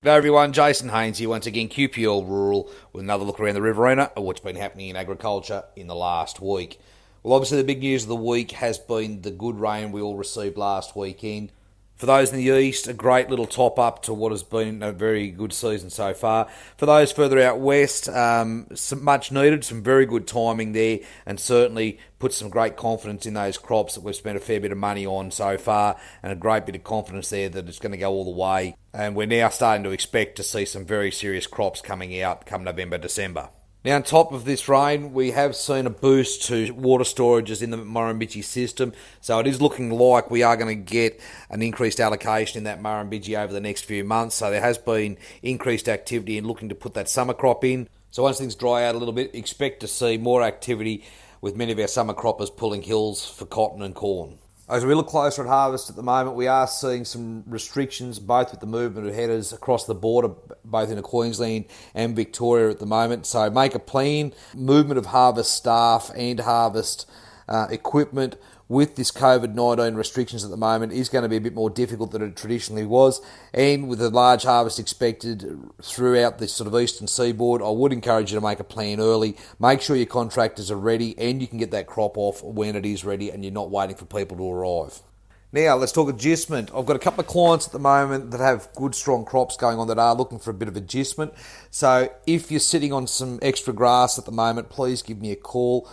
Hello everyone, Jason Haines here once again, QPL Rural, with another look around the Riverina at what's been happening in agriculture in the last week. Well, obviously the big news of the week has been the good rain we all received last weekend. For those in the east, a great little top up to what has been a very good season so far. For those further out west, some much needed, some very good timing there, and certainly put some great confidence in those crops that we've spent a fair bit of money on so far, and a great bit of confidence there that it's going to go all the way. And we're now starting to expect to see some very serious crops coming out come November, December. Now, on top of this rain, we have seen a boost to water storages in the Murrumbidgee system, so it is looking like we are going to get an increased allocation in that Murrumbidgee over the next few months. So there has been increased activity in looking to put that summer crop in. So once things dry out a little bit, expect to see more activity with many of our summer croppers pulling hills for cotton and corn. As we look closer at harvest at the moment, we are seeing some restrictions, both with the movement of headers across the border, both in Queensland and Victoria at the moment. So make a plan, movement of harvest staff and harvest equipment with this COVID-19 restrictions at the moment is going to be a bit more difficult than it traditionally was. And with a large harvest expected throughout the sort of eastern seaboard, I would encourage you to make a plan early. Make sure your contractors are ready and you can get that crop off when it is ready and you're not waiting for people to arrive. Now, let's talk adjustment. I've got a couple of clients at the moment that have good, strong crops going on that are looking for a bit of adjustment. So if you're sitting on some extra grass at the moment, please give me a call.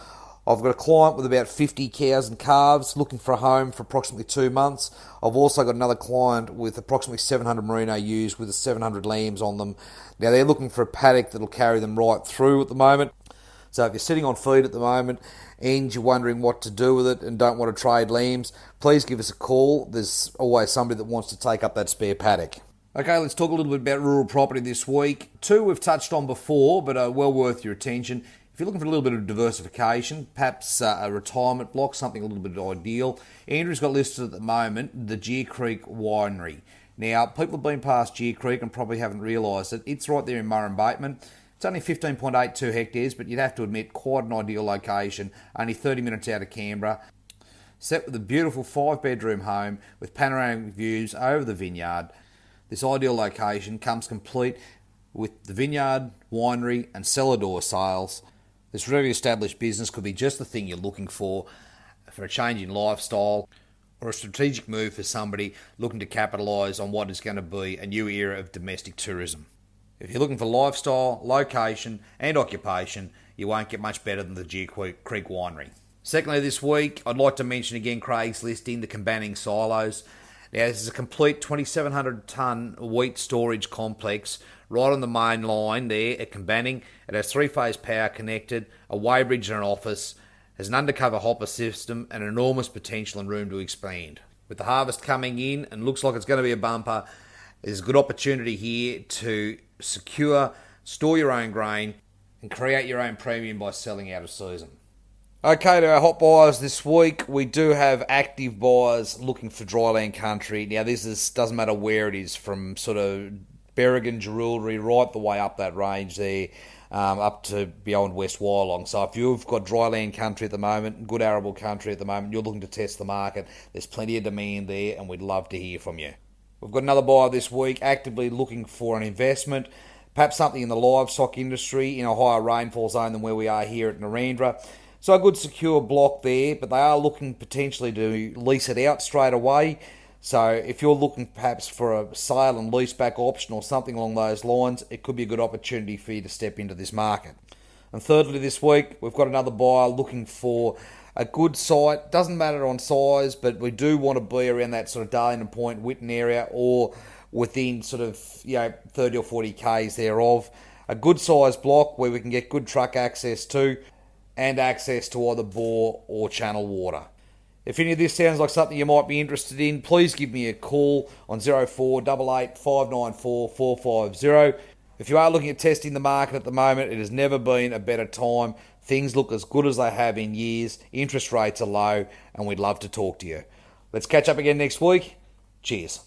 I've got a client with about 50 cows and calves looking for a home for approximately 2 months. I've also got another client with approximately 700 merino ewes with 700 lambs on them. Now they're looking for a paddock that'll carry them right through at the moment. So if you're sitting on feed at the moment and you're wondering what to do with it and don't want to trade lambs, please give us a call. There's always somebody that wants to take up that spare paddock. Okay, let's talk a little bit about rural property this week. Two we've touched on before, but are well worth your attention. If you're looking for a little bit of diversification, perhaps a retirement block, something a little bit ideal, Andrew's got listed at the moment the Deer Creek Winery. Now, people have been past Deer Creek and probably haven't realised it. It's right there in Murrumbateman. It's only 15.82 hectares, but you'd have to admit, quite an ideal location, only 30 minutes out of Canberra. Set with a beautiful 5-bedroom home with panoramic views over the vineyard. This ideal location comes complete with the vineyard, winery and cellar door sales. This really established business could be just the thing you're looking for a change in lifestyle or a strategic move for somebody looking to capitalise on what is going to be a new era of domestic tourism. If you're looking for lifestyle, location and occupation, you won't get much better than the Deer Creek Winery. Secondly, this week, I'd like to mention again Craig's listing, the Combanning Silos. Now, this is a complete 2,700 tonne wheat storage complex right on the main line there at Combanning. It has 3-phase power connected, a weighbridge and an office, has an undercover hopper system and enormous potential and room to expand. With the harvest coming in and looks like it's going to be a bumper, there's a good opportunity here to secure, store your own grain and create your own premium by selling out of season. Okay, to our hot buyers this week, we do have active buyers looking for dryland country. Now, doesn't matter where it is, from sort of Berrigan, Jerilderie, right the way up that range there, up to beyond West Wyalong. So if you've got dryland country at the moment, good arable country at the moment, you're looking to test the market, there's plenty of demand there and we'd love to hear from you. We've got another buyer this week actively looking for an investment, perhaps something in the livestock industry in a higher rainfall zone than where we are here at Narendra. So a good secure block there, but they are looking potentially to lease it out straight away. So if you're looking perhaps for a sale and lease back option or something along those lines, it could be a good opportunity for you to step into this market. And thirdly, this week, we've got another buyer looking for a good site. Doesn't matter on size, but we do want to be around that sort of Darlington Point, Whitten area, or within sort of 30 or 40 k's thereof. A good size block where we can get good truck access to and access to either bore or channel water. If any of this sounds like something you might be interested in, please give me a call on 0488 594 450. If you are looking at testing the market at the moment, it has never been a better time. Things look as good as they have in years. Interest rates are low, and we'd love to talk to you. Let's catch up again next week. Cheers.